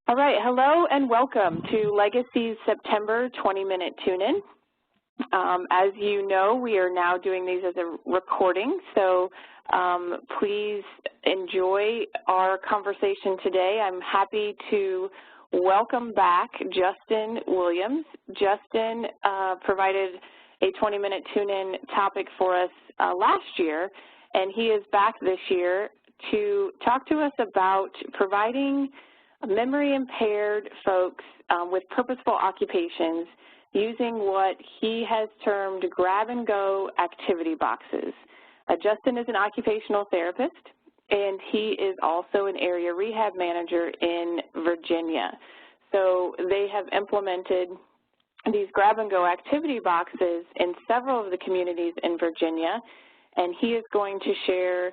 All right, hello and welcome to Legacy's September 20-minute tune-in. As you know, we are now doing these as a recording, so please enjoy our conversation today. I'm happy to welcome back Justin Williams. Justin provided a 20-minute tune-in topic for us last year, and he is back this year to talk to us about providing memory-impaired folks with purposeful occupations using what he has termed grab-and-go activity boxes. Justin is an occupational therapist, and he is also an area rehab manager in Virginia. So they have implemented these grab-and-go activity boxes in several of the communities in Virginia, and he is going to share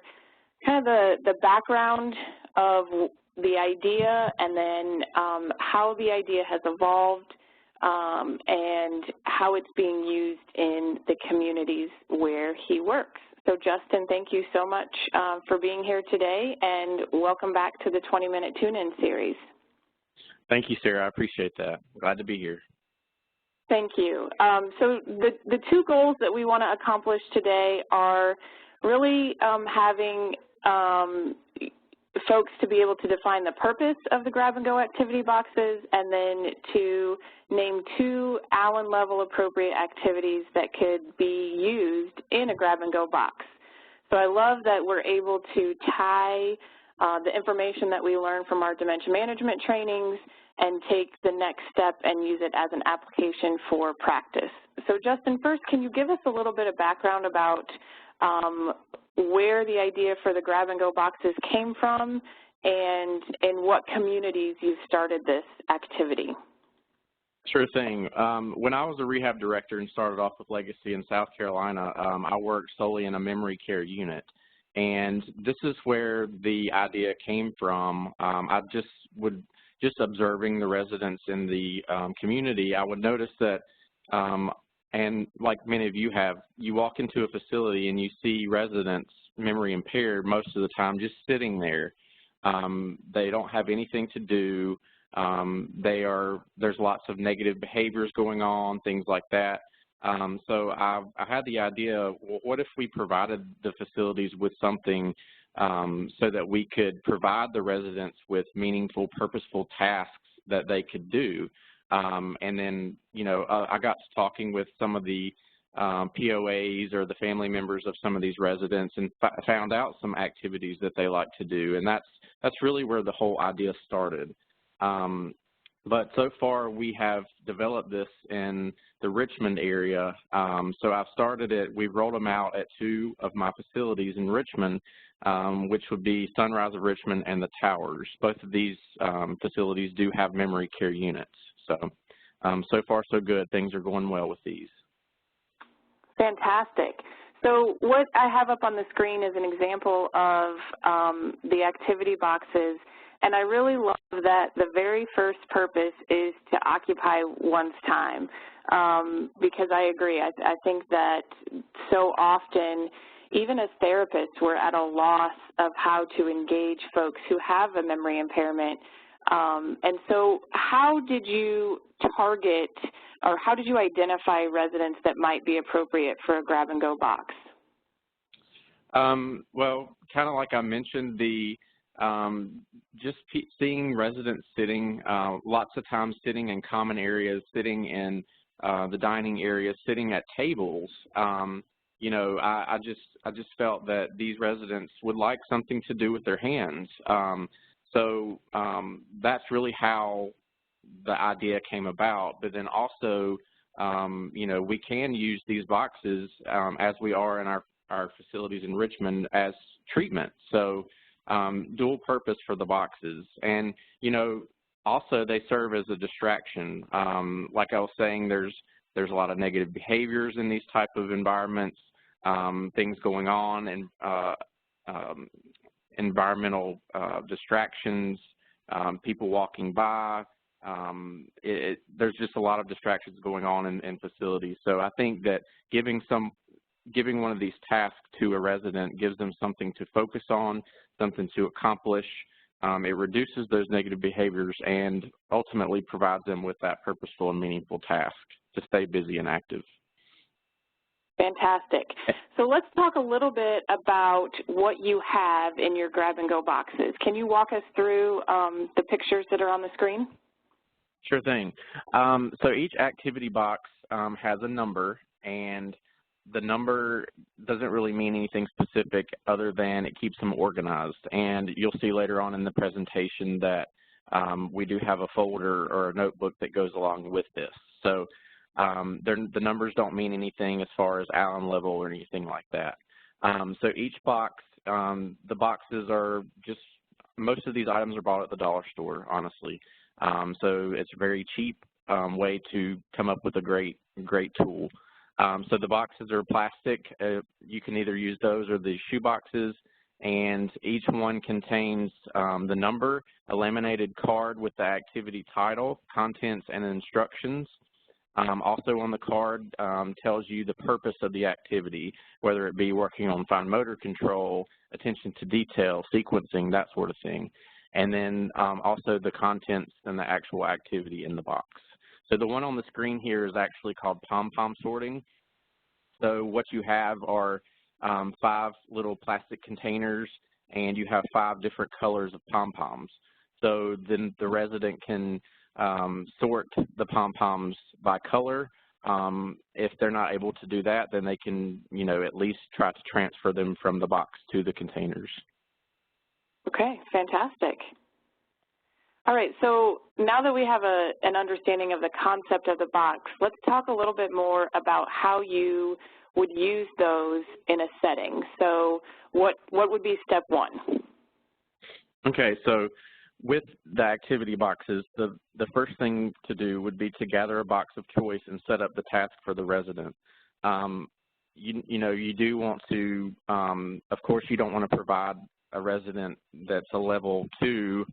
kind of the background of the idea and then how the idea has evolved and how it's being used in the communities where he works. So Justin, thank you so much for being here today, and welcome back to the 20-minute tune-in series. Thank you, Sarah. I appreciate that. Glad to be here. Thank you. So the two goals that we want to accomplish today are really having folks to be able to define the purpose of the grab-and-go activity boxes, and then to name two Allen-level appropriate activities that could be used in a grab-and-go box. So I love that we're able to tie the information that we learn from our dementia management trainings and take the next step and use it as an application for practice. So Justin, first, can you give us a little bit of background about where the idea for the grab-and-go boxes came from and in what communities you've started this activity? Sure thing. When I was a rehab director and started off with Legacy in South Carolina, I worked solely in a memory care unit. And this is where the idea came from. Just observing the residents in the community, I would notice that and like many of you have, you walk into a facility and you see residents memory impaired most of the time just sitting there. They don't have anything to do. There's lots of negative behaviors going on, things like that. So I had the idea, well, what if we provided the facilities with something so that we could provide the residents with meaningful, purposeful tasks that they could do. And then, I got to talking with some of the POAs or the family members of some of these residents and found out some activities that they like to do. And that's really where the whole idea started. But so far, we have developed this in the Richmond area. So I've started it. We've rolled them out at two of my facilities in Richmond, which would be Sunrise of Richmond and the Towers. Both of these facilities do have memory care units. So far, so good. Things are going well with these. Fantastic. So what I have up on the screen is an example of the activity boxes, and I really love that the very first purpose is to occupy one's time, because I agree. I think that so often, even as therapists, we're at a loss of how to engage folks who have a memory impairment. And so how did you target, or how did you identify residents that might be appropriate for a grab-and-go box? Well, kind of like I mentioned, just seeing residents sitting, lots of times sitting in common areas, sitting in the dining areas, sitting at tables. I just felt that these residents would like something to do with their hands. So that's really how the idea came about. But then also, we can use these boxes as we are in our facilities in Richmond as treatment. So dual purpose for the boxes. And, also they serve as a distraction. Like I was saying, there's a lot of negative behaviors in these type of environments, things going on, and environmental distractions, people walking by. There's just a lot of distractions going on in facilities. So I think that giving one of these tasks to a resident gives them something to focus on, something to accomplish, it reduces those negative behaviors and ultimately provides them with that purposeful and meaningful task to stay busy and active. Fantastic. So let's talk a little bit about what you have in your grab-and-go boxes. Can you walk us through the pictures that are on the screen? Sure thing. So each activity box has a number, and the number doesn't really mean anything specific other than it keeps them organized. And you'll see later on in the presentation that we do have a folder or a notebook that goes along with this. So the numbers don't mean anything as far as Allen level or anything like that. So each box, the boxes are just, most of these items are bought at the dollar store, honestly. So it's a very cheap way to come up with a great tool. So the boxes are plastic. You can either use those or the shoe boxes, and each one contains the number, a laminated card with the activity title, contents, and instructions. Also on the card tells you the purpose of the activity, whether it be working on fine motor control, attention to detail, sequencing, that sort of thing. And then also the contents and the actual activity in the box. So the one on the screen here is actually called pom-pom sorting. So what you have are 5 little plastic containers, and you have 5 different colors of pom-poms. So then the resident can sort the pom-poms by color. If they're not able to do that, then they can, at least try to transfer them from the box to the containers. Okay, fantastic. All right, so now that we have an understanding of the concept of the box, let's talk a little bit more about how you would use those in a setting. So what would be step 1? Okay, so with the activity boxes, the first thing to do would be to gather a box of choice and set up the task for the resident. You do want to, of course, you don't want to provide a resident that's a level 2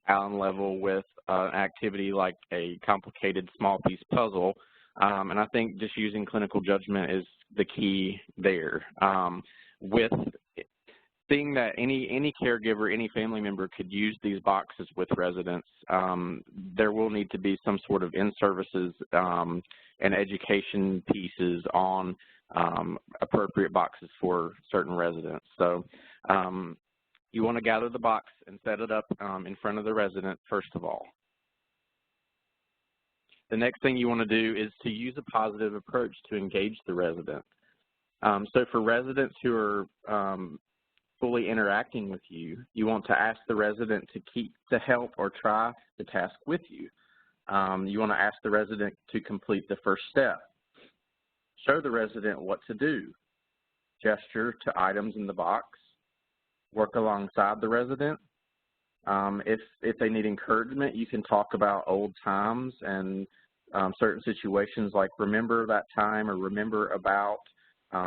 Allen level with an activity like a complicated small piece puzzle. And I think just using clinical judgment is the key there. With seeing that any caregiver, any family member could use these boxes with residents, there will need to be some sort of in-services and education pieces on appropriate boxes for certain residents. So you want to gather the box and set it up in front of the resident first of all. The next thing you want to do is to use a positive approach to engage the resident. So for residents who are fully interacting with you, you want to ask the resident to help or try the task with you. You want to ask the resident to complete the first step. Show the resident what to do. Gesture to items in the box. Work alongside the resident. If they need encouragement, you can talk about old times and certain situations like remember that time or remember about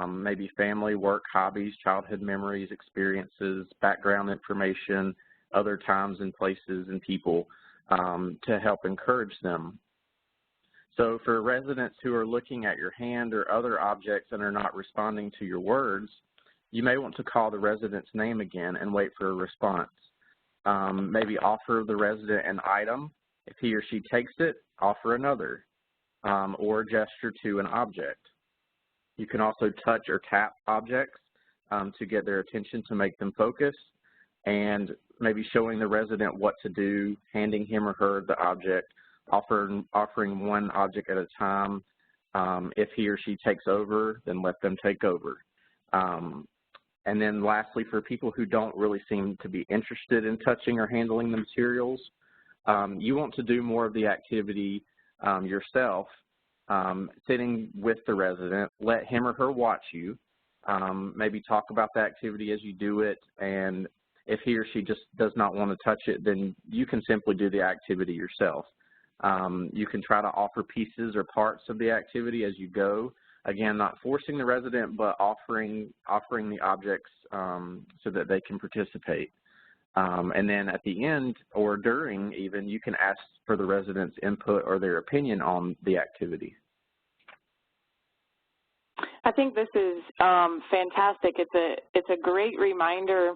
maybe family, work, hobbies, childhood memories, experiences, background information, other times and places and people to help encourage them. So for residents who are looking at your hand or other objects and are not responding to your words, you may want to call the resident's name again and wait for a response. Maybe offer the resident an item. If he or she takes it, offer another, or gesture to an object. You can also touch or tap objects to get their attention to make them focus, and maybe showing the resident what to do, handing him or her the object, offering one object at a time. If he or she takes over, then let them take over. And then lastly, for people who don't really seem to be interested in touching or handling the materials, you want to do more of the activity yourself, sitting with the resident, let him or her watch you, maybe talk about the activity as you do it, and if he or she just does not want to touch it, then you can simply do the activity yourself. You can try to offer pieces or parts of the activity as you go. Again, not forcing the resident, but offering the objects so that they can participate. And then at the end or during even, you can ask for the resident's input or their opinion on the activity. I think this is fantastic. It's a great reminder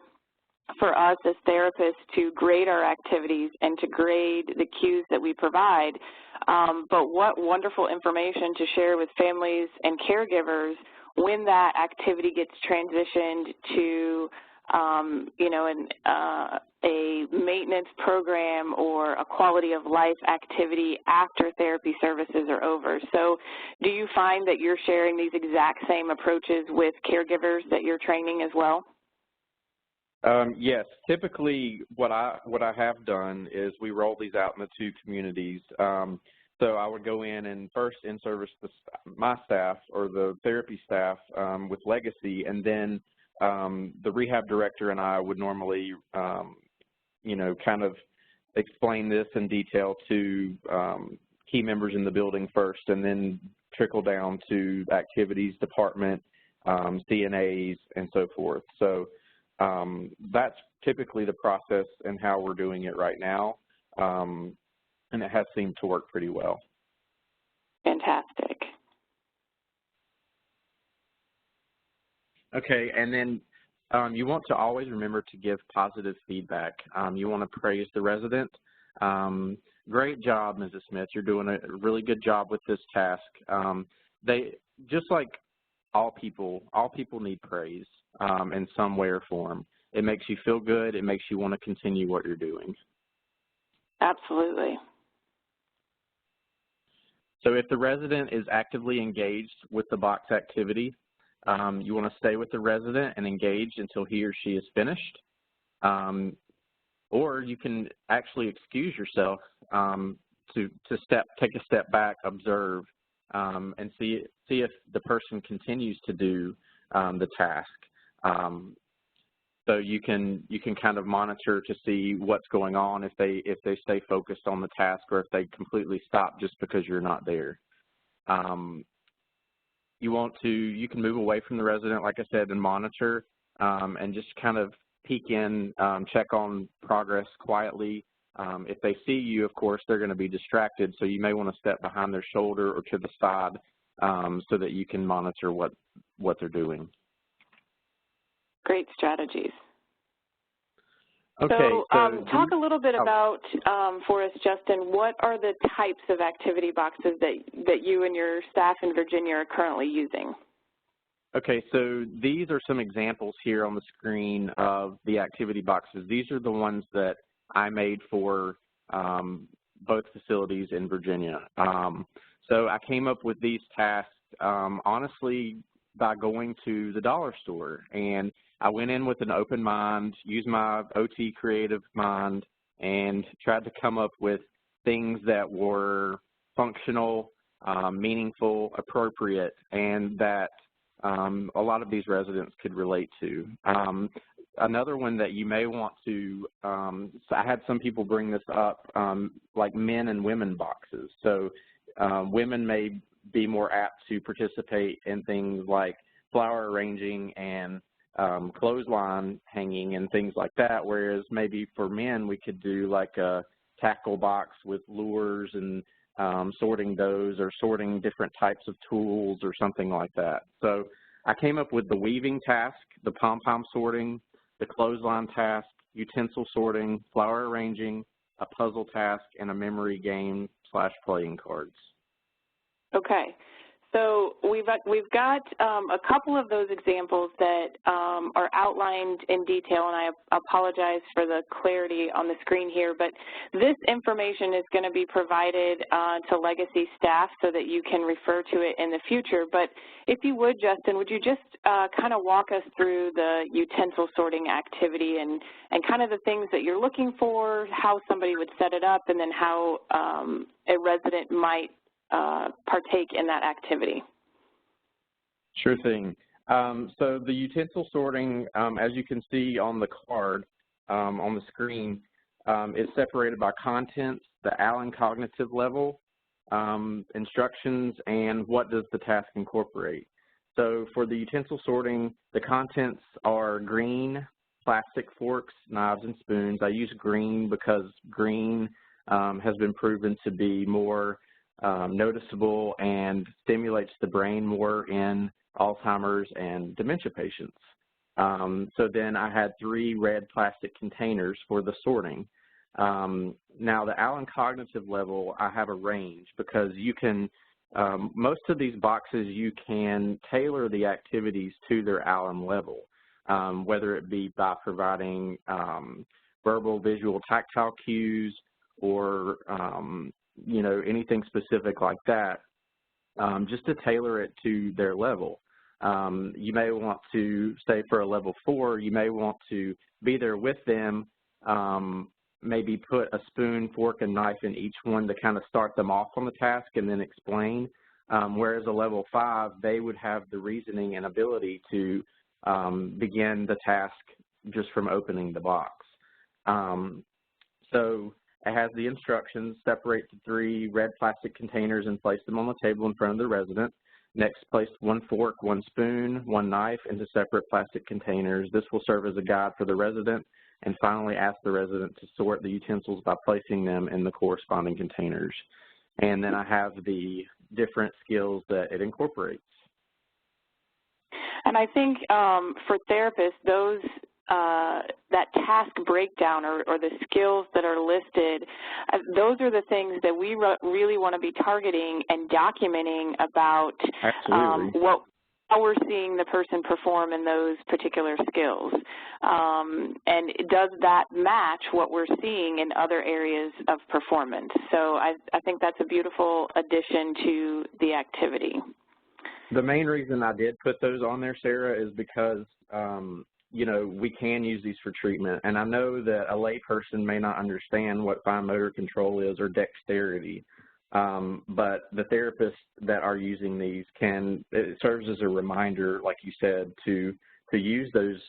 for us as therapists to grade our activities and to grade the cues that we provide, but what wonderful information to share with families and caregivers when that activity gets transitioned to, you know, a maintenance program or a quality of life activity after therapy services are over. So do you find that you're sharing these exact same approaches with caregivers that you're training as well? Yes, typically what I have done is we roll these out in the 2 communities. So I would go in and first in-service my staff or the therapy staff with Legacy, and then the rehab director and I would normally, you know, kind of explain this in detail to key members in the building first, and then trickle down to activities department, CNAs, and so forth. So that's typically the process and how we're doing it right now, and it has seemed to work pretty well. Fantastic. Okay, and then you want to always remember to give positive feedback. You want to praise the resident. Great job, Mrs. Smith. You're doing a really good job with this task. They, just like all people need praise in some way or form. It makes you feel good. It makes you want to continue what you're doing. Absolutely. So if the resident is actively engaged with the box activity, you want to stay with the resident and engage until he or she is finished. Or you can actually excuse yourself to take a step back, observe, and see if the person continues to do the task. So you can kind of monitor to see what's going on, if they stay focused on the task, or if they completely stop just because you're not there. You can move away from the resident, like I said, and monitor, and just kind of peek in, check on progress quietly. If they see you, of course, they're going to be distracted, so you may want to step behind their shoulder or to the side so that you can monitor what they're doing. Great strategies. Okay, so talk a little bit about, for us, Justin, what are the types of activity boxes that you and your staff in Virginia are currently using? Okay, so these are some examples here on the screen of the activity boxes. These are the ones that I made for both facilities in Virginia. So I came up with these tasks, honestly, by going to the dollar store, and I went in with an open mind, used my OT creative mind, and tried to come up with things that were functional, meaningful, appropriate, and that a lot of these residents could relate to. Another one that you may want to, so I had some people bring this up, like men and women boxes. So women may be more apt to participate in things like flower arranging and clothesline hanging and things like that, whereas maybe for men we could do like a tackle box with lures and sorting those, or sorting different types of tools or something like that. So I came up with the weaving task, the pom-pom sorting, the clothesline task, utensil sorting, flower arranging, a puzzle task, and a memory game / playing cards. Okay. So we've got a couple of those examples that are outlined in detail, and I apologize for the clarity on the screen here, but this information is going to be provided to Legacy staff so that you can refer to it in the future. But if you would, Justin, would you just kind of walk us through the utensil sorting activity and kind of the things that you're looking for, how somebody would set it up, and then how a resident might partake in that activity? Sure thing. So the utensil sorting, as you can see on the card on the screen, is separated by contents, the Allen cognitive level, instructions, and what does the task incorporate. So for the utensil sorting, the contents are green, plastic forks, knives, and spoons. I use green because green has been proven to be more noticeable and stimulates the brain more in Alzheimer's and dementia patients. So then I had 3 red plastic containers for the sorting. Now the Allen cognitive level, I have a range because you can, most of these boxes you can tailor the activities to their Allen level, whether it be by providing verbal, visual, tactile cues or, you know, anything specific like that, just to tailor it to their level. You may want to, say for a level 4, you may want to be there with them, maybe put a spoon, fork, and knife in each one to kind of start them off on the task and then explain. Whereas a level 5, they would have the reasoning and ability to begin the task just from opening the box. So it has the instructions: separate the 3 red plastic containers and place them on the table in front of the resident. Next, place 1 fork, 1 spoon, 1 knife into separate plastic containers. This will serve as a guide for the resident. And finally, ask the resident to sort the utensils by placing them in the corresponding containers. And then I have the different skills that it incorporates. And I think for therapists, those that task breakdown or the skills that are listed, those are the things that we really want to be targeting and documenting about how we're seeing the person perform in those particular skills. And does that match what we're seeing in other areas of performance? So I think that's a beautiful addition to the activity. The main reason I did put those on there, Sarah, is because you know, we can use these for treatment. And I know that a lay person may not understand what fine motor control is or dexterity, but the therapists that are using these it serves as a reminder, like you said, to use those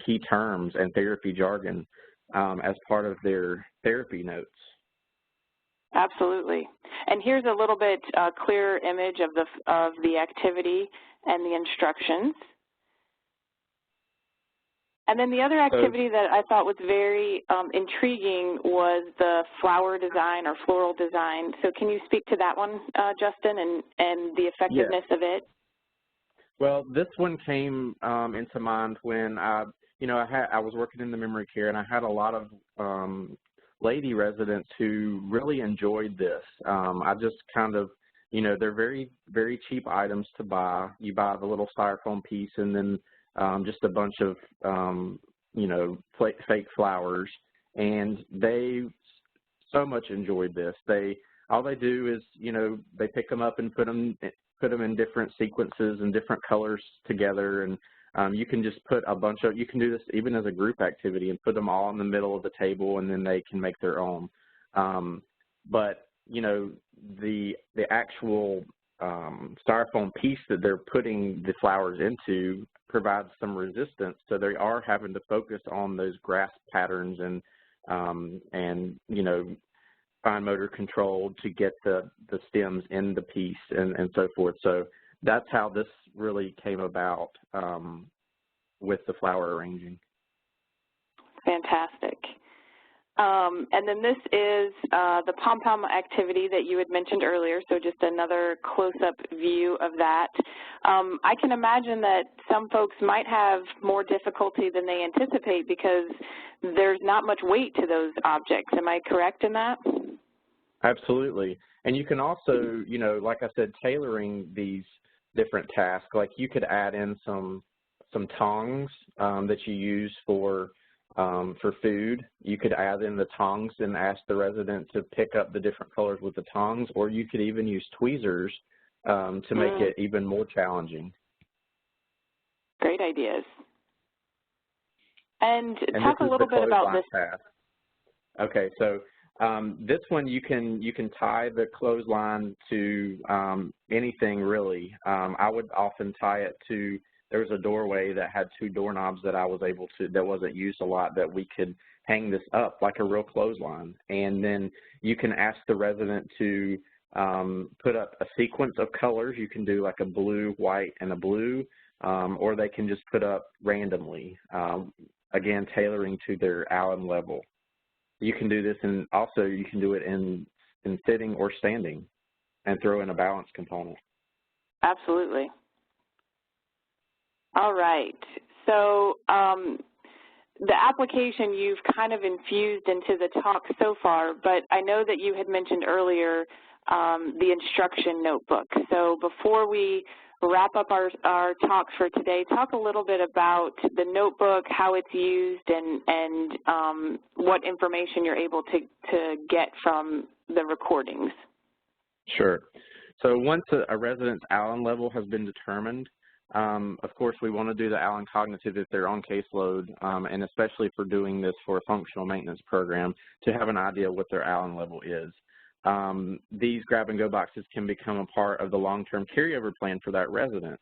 key terms and therapy jargon as part of their therapy notes. Absolutely. And here's a little bit clearer image of the activity and the instructions. And then the other activity that I thought was very intriguing was the flower design or floral design. So can you speak to that one, Justin, and the effectiveness of it? Well, this one came into mind when I was working in the memory care, and I had a lot of lady residents who really enjoyed this. I just kind of, you know, they're very, very cheap items to buy. You buy the little styrofoam piece and then just a bunch of, you know, fake flowers, and they so much enjoyed this. All they do is, you know, they pick them up and put them in different sequences and different colors together, and you can just put you can do this even as a group activity and put them all in the middle of the table, and then they can make their own. But, you know, the actual styrofoam piece that they're putting the flowers into provides some resistance, so they are having to focus on those grasp patterns and you know, fine motor control to get the stems in the piece and so forth. So that's how this really came about with the flower arranging. Fantastic. And then this is the pom-pom activity that you had mentioned earlier, so just another close-up view of that. I can imagine that some folks might have more difficulty than they anticipate because there's not much weight to those objects. Am I correct in that? Absolutely. And you can also, you know, like I said, tailoring these different tasks, like you could add in some tongs that you use for food. You could add in the tongs and ask the resident to pick up the different colors with the tongs, or you could even use tweezers to make it even more challenging. Great ideas. And talk a little bit about this. Task. Okay, so this one you can tie the clothesline to anything really. I would often tie it to, there was a doorway that had 2 doorknobs that I was able to, that wasn't used a lot, that we could hang this up like a real clothesline. And then you can ask the resident to put up a sequence of colors. You can do like a blue, white, and a blue, or they can just put up randomly, again, tailoring to their Allen level. You can do this, and also you can do it in sitting or standing and throw in a balance component. Absolutely. All right. So the application you've kind of infused into the talk so far, but I know that you had mentioned earlier the instruction notebook. So before we wrap up our talks for today, talk a little bit about the notebook, how it's used, and what information you're able to get from the recordings. Sure. So once a resident's ALAN level has been determined, of course we want to do the ALAN cognitive if they're on caseload, and especially for doing this for a functional maintenance program, to have an idea what their ALAN level is. These grab-and-go boxes can become a part of the long-term carryover plan for that resident.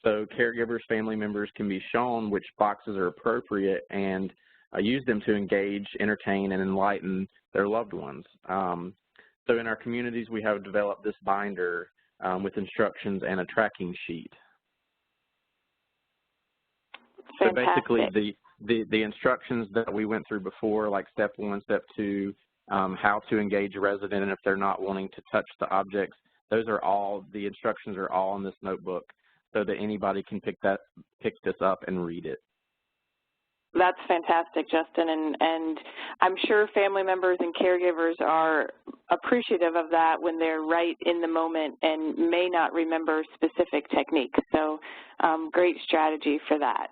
So caregivers, family members can be shown which boxes are appropriate and use them to engage, entertain, and enlighten their loved ones. So in our communities, we have developed this binder with instructions and a tracking sheet. Fantastic. So basically, the instructions that we went through before, like step 1, step 2, how to engage a resident, and if they're not wanting to touch the objects, those are all, the instructions are all in this notebook so that anybody can pick this up and read it. That's fantastic, Justin, and I'm sure family members and caregivers are appreciative of that when they're right in the moment and may not remember specific techniques. So great strategy for that.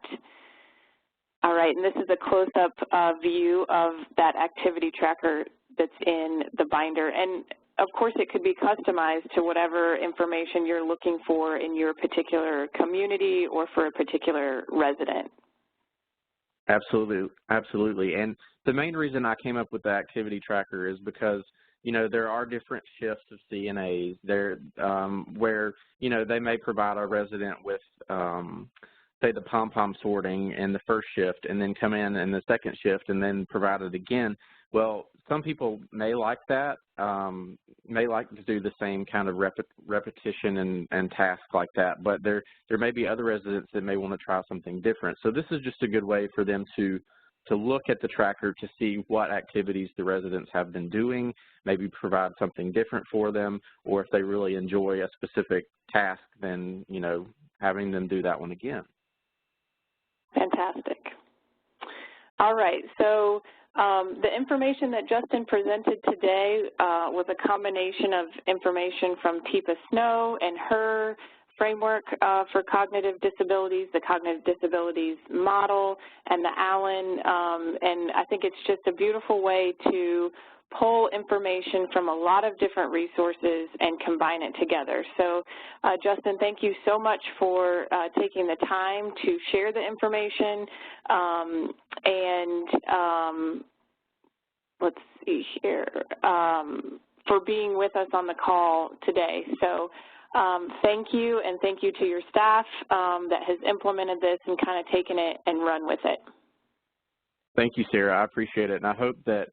All right, and this is a close-up view of that activity tracker that's in the binder. And of course, it could be customized to whatever information you're looking for in your particular community or for a particular resident. Absolutely, absolutely. And the main reason I came up with the activity tracker is because, you know, there are different shifts of CNAs there where, you know, they may provide a resident with, say, the pom-pom sorting in the first shift and then come in the second shift and then provide it again. Well, some people may like that, may like to do the same kind of repetition and task like that, but there may be other residents that may want to try something different. So this is just a good way for them to look at the tracker to see what activities the residents have been doing, maybe provide something different for them, or if they really enjoy a specific task, then, you know, having them do that one again. Fantastic. All right, so the information that Justin presented today was a combination of information from Teepa Snow and her framework for cognitive disabilities, the cognitive disabilities model, and the ALAN, and I think it's just a beautiful way to pull information from a lot of different resources and combine it together. So, Justin, thank you so much for taking the time to share the information let's see here, for being with us on the call today. So thank you, and thank you to your staff that has implemented this and kind of taken it and run with it. Thank you, Sarah. I appreciate it, and I hope that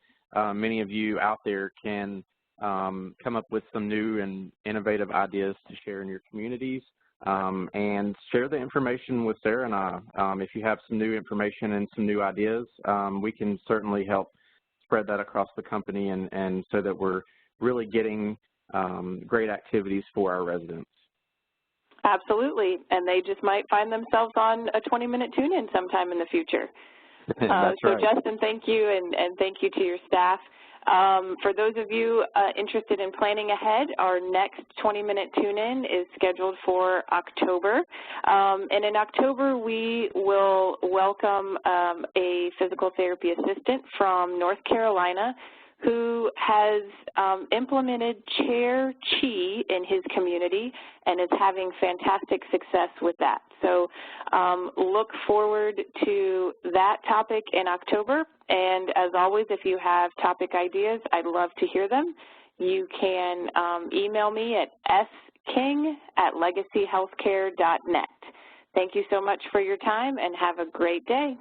many of you out there can come up with some new and innovative ideas to share in your communities, and share the information with Sarah and I. If you have some new information and some new ideas, we can certainly help spread that across the company and so that we're really getting great activities for our residents. Absolutely, and they just might find themselves on a 20-minute tune-in sometime in the future. That's so right. Justin, thank you, and thank you to your staff. For those of you interested in planning ahead, our next 20-minute tune-in is scheduled for October. And in October, we will welcome a physical therapy assistant from North Carolina who has implemented Chair Chi in his community and is having fantastic success with that. So look forward to that topic in October. And as always, if you have topic ideas, I'd love to hear them. You can email me at sking@legacyhealthcare.net. Thank you so much for your time, and have a great day.